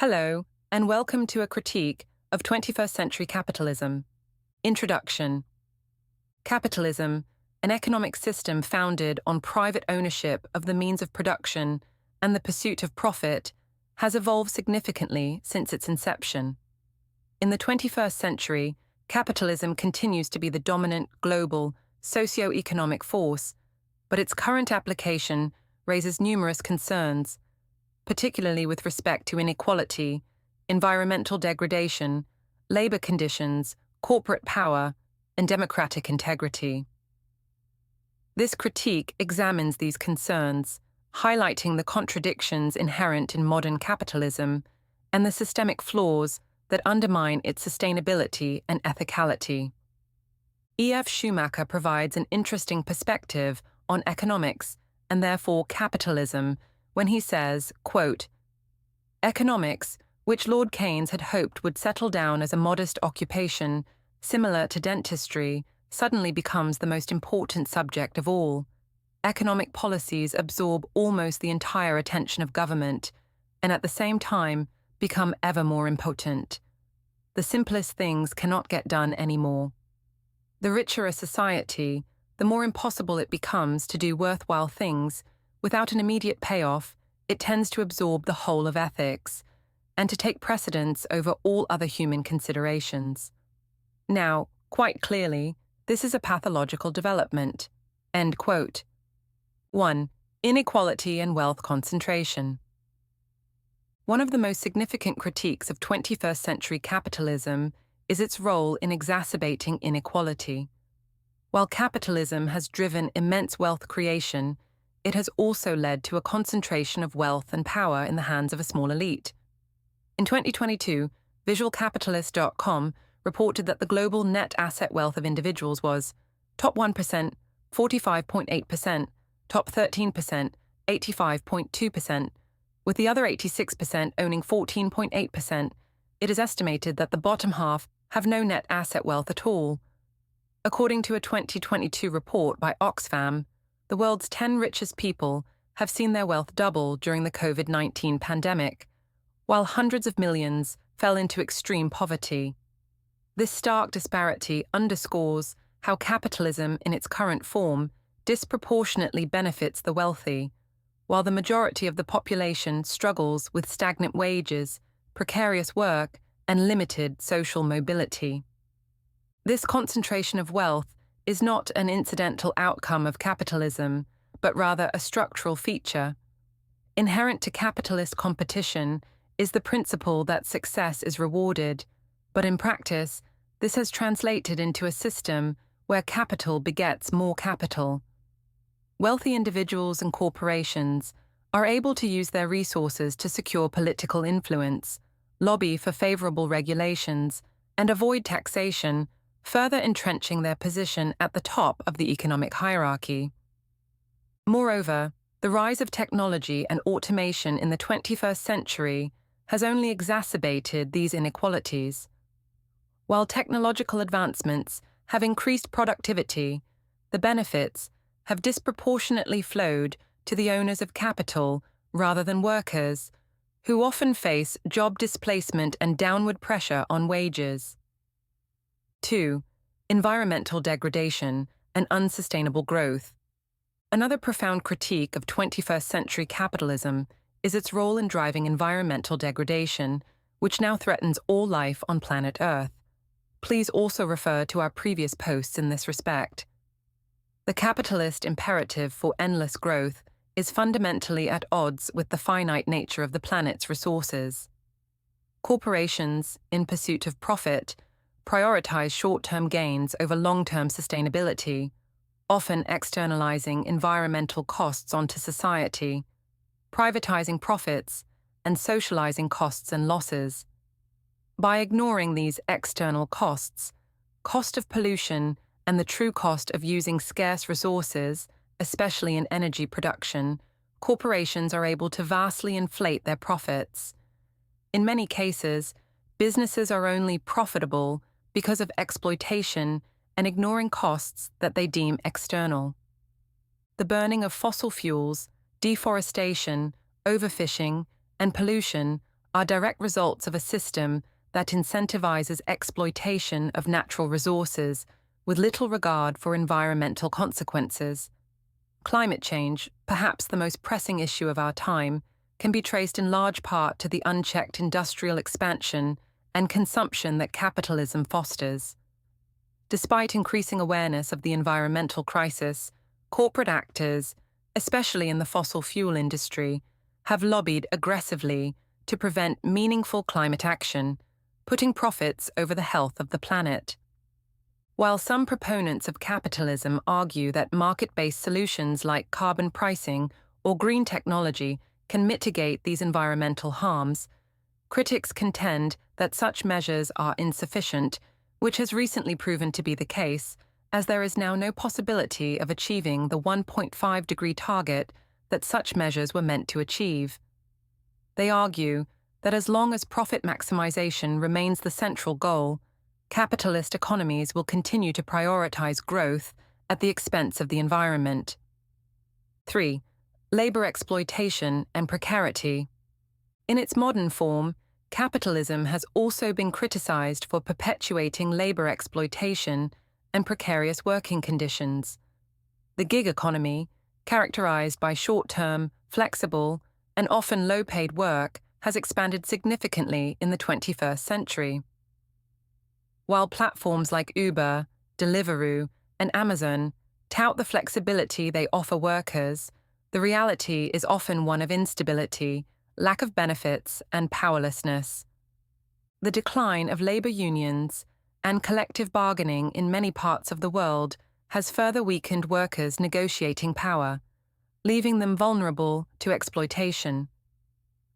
Hello, and welcome to a critique of 21st century capitalism. Introduction. Capitalism, an economic system founded on private ownership of the means of production and the pursuit of profit, has evolved significantly since its inception. In the 21st century, capitalism continues to be the dominant global socio-economic force, but its current application raises numerous concerns, particularly with respect to inequality, environmental degradation, labor conditions, corporate power, and democratic integrity. This critique examines these concerns, highlighting the contradictions inherent in modern capitalism and the systemic flaws that undermine its sustainability and ethicality. E.F. Schumacher provides an interesting perspective on economics and therefore capitalism when he says, quote, "Economics, which Lord Keynes had hoped would settle down as a modest occupation, similar to dentistry, suddenly becomes the most important subject of all. Economic policies absorb almost the entire attention of government, and at the same time become ever more impotent. The simplest things cannot get done anymore. The richer a society, the more impossible it becomes to do worthwhile things. Without an immediate payoff, it tends to absorb the whole of ethics, and to take precedence over all other human considerations. Now, quite clearly, this is a pathological development." End quote. 1. Inequality and wealth concentration. One of the most significant critiques of 21st century capitalism is its role in exacerbating inequality. While capitalism has driven immense wealth creation, it has also led to a concentration of wealth and power in the hands of a small elite. In 2022, visualcapitalist.com reported that the global net asset wealth of individuals was top 1%, 45.8%, top 13%, 85.2%, with the other 86% owning 14.8%. It is estimated that the bottom half have no net asset wealth at all. According to a 2022 report by Oxfam, the world's 10 richest people have seen their wealth double during the COVID-19 pandemic, while hundreds of millions fell into extreme poverty. This stark disparity underscores how capitalism in its current form disproportionately benefits the wealthy, while the majority of the population struggles with stagnant wages, precarious work, and limited social mobility. This concentration of wealth is not an incidental outcome of capitalism, but rather a structural feature. Inherent to capitalist competition is the principle that success is rewarded, but in practice, this has translated into a system where capital begets more capital. Wealthy individuals and corporations are able to use their resources to secure political influence, lobby for favorable regulations, and avoid taxation, further entrenching their position at the top of the economic hierarchy. Moreover, the rise of technology and automation in the 21st century has only exacerbated these inequalities. While technological advancements have increased productivity, the benefits have disproportionately flowed to the owners of capital rather than workers, who often face job displacement and downward pressure on wages. 2. Environmental degradation and unsustainable growth. Another profound critique of 21st century capitalism is its role in driving environmental degradation, which now threatens all life on planet Earth. Please also refer to our previous posts in this respect. The capitalist imperative for endless growth is fundamentally at odds with the finite nature of the planet's resources. Corporations, in pursuit of profit, prioritize short-term gains over long-term sustainability, often externalizing environmental costs onto society, privatizing profits, and socializing costs and losses. By ignoring these external costs, cost of pollution, and the true cost of using scarce resources, especially in energy production, corporations are able to vastly inflate their profits. In many cases, businesses are only profitable because of exploitation and ignoring costs that they deem external. The burning of fossil fuels, deforestation, overfishing, and pollution are direct results of a system that incentivizes exploitation of natural resources with little regard for environmental consequences. Climate change, perhaps the most pressing issue of our time, can be traced in large part to the unchecked industrial expansion and consumption that capitalism fosters. Despite increasing awareness of the environmental crisis, corporate actors, especially in the fossil fuel industry, have lobbied aggressively to prevent meaningful climate action, putting profits over the health of the planet. While some proponents of capitalism argue that market-based solutions like carbon pricing or green technology can mitigate these environmental harms, critics contend that such measures are insufficient, which has recently proven to be the case, as there is now no possibility of achieving the 1.5-degree target that such measures were meant to achieve. They argue that as long as profit maximization remains the central goal, capitalist economies will continue to prioritize growth at the expense of the environment. 3. Labor exploitation and precarity. In its modern form, capitalism has also been criticized for perpetuating labor exploitation and precarious working conditions. The gig economy, characterized by short-term, flexible, and often low-paid work, has expanded significantly in the 21st century. While platforms like Uber, Deliveroo, and Amazon tout the flexibility they offer workers, the reality is often one of instability, lack of benefits, and powerlessness. The decline of labor unions and collective bargaining in many parts of the world has further weakened workers' negotiating power, leaving them vulnerable to exploitation.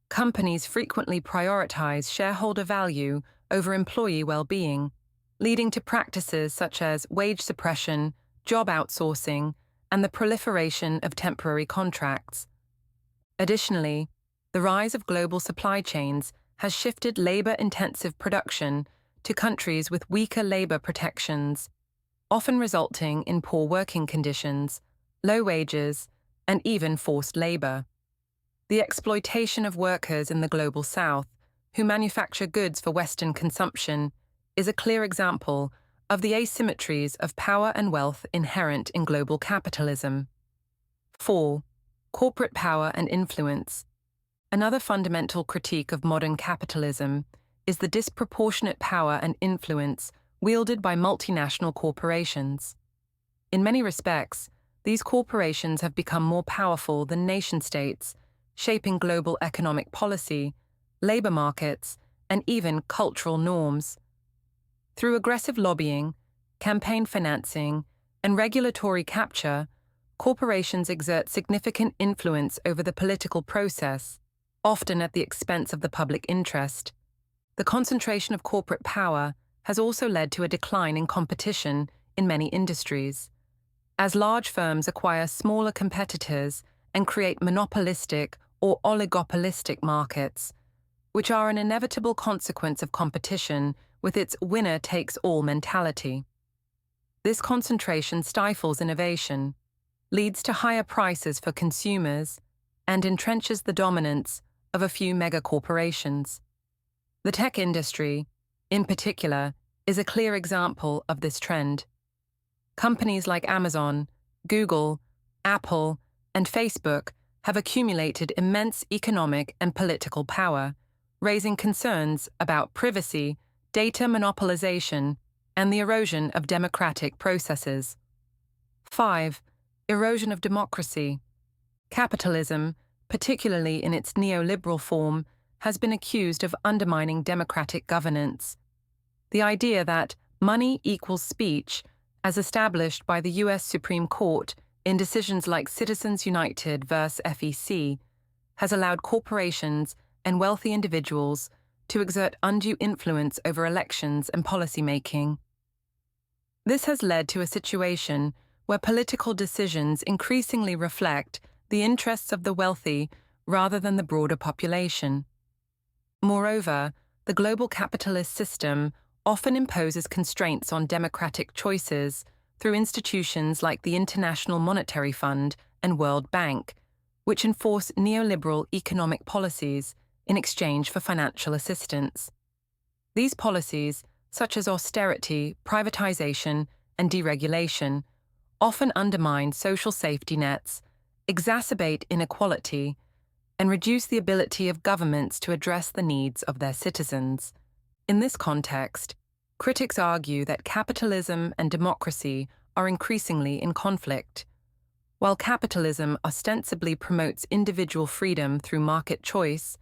Companies frequently prioritize shareholder value over employee well-being, leading to practices such as wage suppression, job outsourcing, and the proliferation of temporary contracts. Additionally, the rise of global supply chains has shifted labor-intensive production to countries with weaker labor protections, often resulting in poor working conditions, low wages, and even forced labor. The exploitation of workers in the Global South, who manufacture goods for Western consumption, is a clear example of the asymmetries of power and wealth inherent in global capitalism. 4. Corporate power and influence. Another fundamental critique of modern capitalism is the disproportionate power and influence wielded by multinational corporations. In many respects, these corporations have become more powerful than nation-states, shaping global economic policy, labor markets, and even cultural norms. Through aggressive lobbying, campaign financing, and regulatory capture, corporations exert significant influence over the political process, often at the expense of the public interest. The concentration of corporate power has also led to a decline in competition in many industries. As large firms acquire smaller competitors and create monopolistic or oligopolistic markets, which are an inevitable consequence of competition with its winner-takes-all mentality. This concentration stifles innovation, leads to higher prices for consumers, and entrenches the dominance of a few megacorporations. The tech industry, in particular, is a clear example of this trend. Companies like Amazon, Google, Apple, and Facebook have accumulated immense economic and political power, raising concerns about privacy, data monopolization, and the erosion of democratic processes. 5. Erosion of democracy. Capitalism, particularly in its neoliberal form, has been accused of undermining democratic governance. The idea that money equals speech, as established by the U.S. Supreme Court in decisions like Citizens United vs. FEC, has allowed corporations and wealthy individuals to exert undue influence over elections and policymaking. This has led to a situation where political decisions increasingly reflect the interests of the wealthy rather than the broader population. Moreover, the global capitalist system often imposes constraints on democratic choices through institutions like the International Monetary Fund and World Bank, which enforce neoliberal economic policies in exchange for financial assistance. These policies, such as austerity, privatization, and deregulation, often undermine social safety nets, exacerbate inequality, and reduce the ability of governments to address the needs of their citizens. In this context, critics argue that capitalism and democracy are increasingly in conflict. While capitalism ostensibly promotes individual freedom through market choice,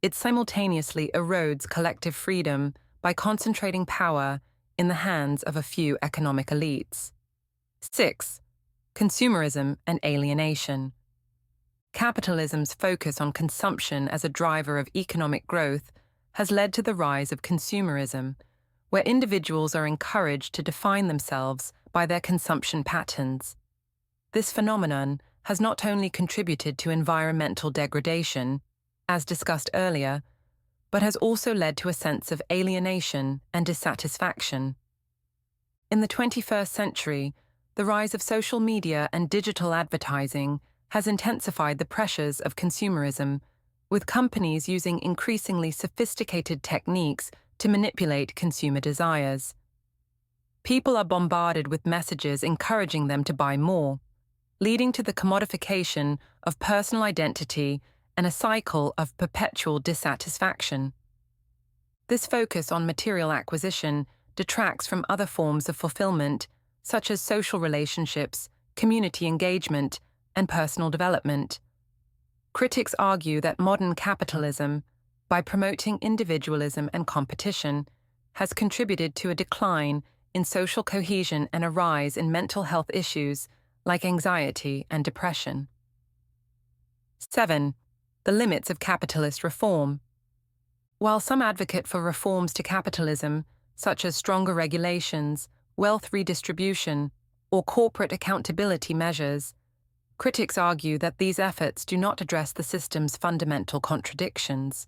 it simultaneously erodes collective freedom by concentrating power in the hands of a few economic elites. 6. Consumerism and alienation. Capitalism's focus on consumption as a driver of economic growth has led to the rise of consumerism, where individuals are encouraged to define themselves by their consumption patterns. This phenomenon has not only contributed to environmental degradation, as discussed earlier, but has also led to a sense of alienation and dissatisfaction. In the 21st century, the rise of social media and digital advertising has intensified the pressures of consumerism, with companies using increasingly sophisticated techniques to manipulate consumer desires. People are bombarded with messages encouraging them to buy more, leading to the commodification of personal identity and a cycle of perpetual dissatisfaction. This focus on material acquisition detracts from other forms of fulfillment, such as social relationships, community engagement, and personal development. Critics argue that modern capitalism, by promoting individualism and competition, has contributed to a decline in social cohesion and a rise in mental health issues like anxiety and depression. 7. The limits of capitalist reform. While some advocate for reforms to capitalism, such as stronger regulations, wealth redistribution, or corporate accountability measures, critics argue that these efforts do not address the system's fundamental contradictions.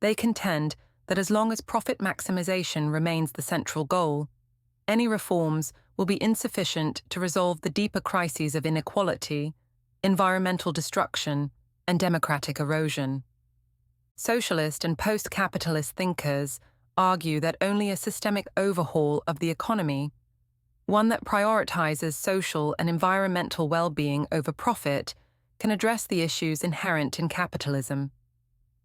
They contend that as long as profit maximization remains the central goal, any reforms will be insufficient to resolve the deeper crises of inequality, environmental destruction, and democratic erosion. Socialist and post-capitalist thinkers argue that only a systemic overhaul of the economy, one that prioritizes social and environmental well-being over profit, can address the issues inherent in capitalism.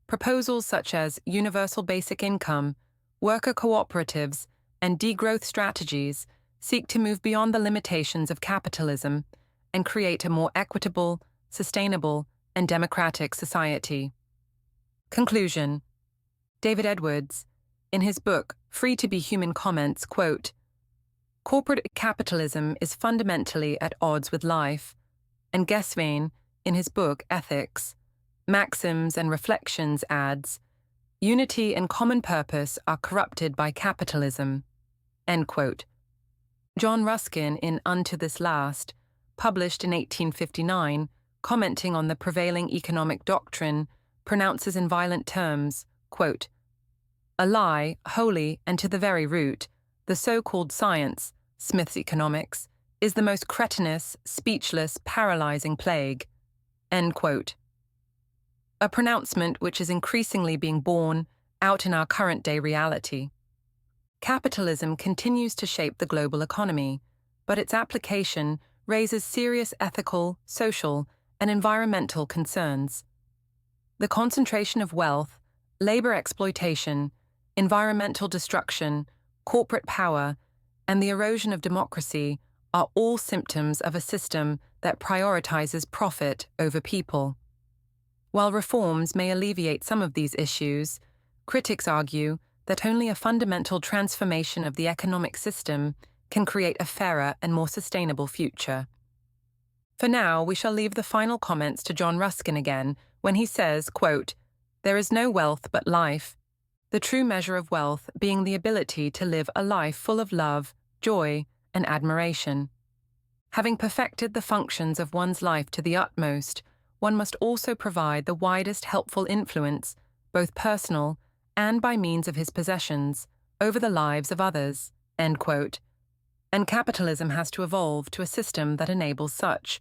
Proposals such as universal basic income, worker cooperatives, and degrowth strategies seek to move beyond the limitations of capitalism and create a more equitable, sustainable, and democratic society. Conclusion. David Edwards, in his book Free to be Human, comments, quote, "Corporate capitalism is fundamentally at odds with life," and Gesvein, in his book Ethics, Maxims and Reflections, adds, "Unity and common purpose are corrupted by capitalism." End quote. John Ruskin, in Unto This Last, published in 1859, commenting on the prevailing economic doctrine, pronounces in violent terms, quote, "A lie, wholly and to the very root, the so-called science, Smith's economics, is the most cretinous, speechless, paralyzing plague." End quote. A pronouncement which is increasingly being borne out in our current-day reality. Capitalism continues to shape the global economy, but its application raises serious ethical, social, and environmental concerns. The concentration of wealth, labor exploitation, environmental destruction, corporate power, and the erosion of democracy are all symptoms of a system that prioritizes profit over people. While reforms may alleviate some of these issues, critics argue that only a fundamental transformation of the economic system can create a fairer and more sustainable future. For now, we shall leave the final comments to John Ruskin again, when he says, quote, "There is no wealth but life, the true measure of wealth being the ability to live a life full of love, joy, and admiration. Having perfected the functions of one's life to the utmost, one must also provide the widest helpful influence, both personal and by means of his possessions, over the lives of others." End quote. And capitalism has to evolve to a system that enables such.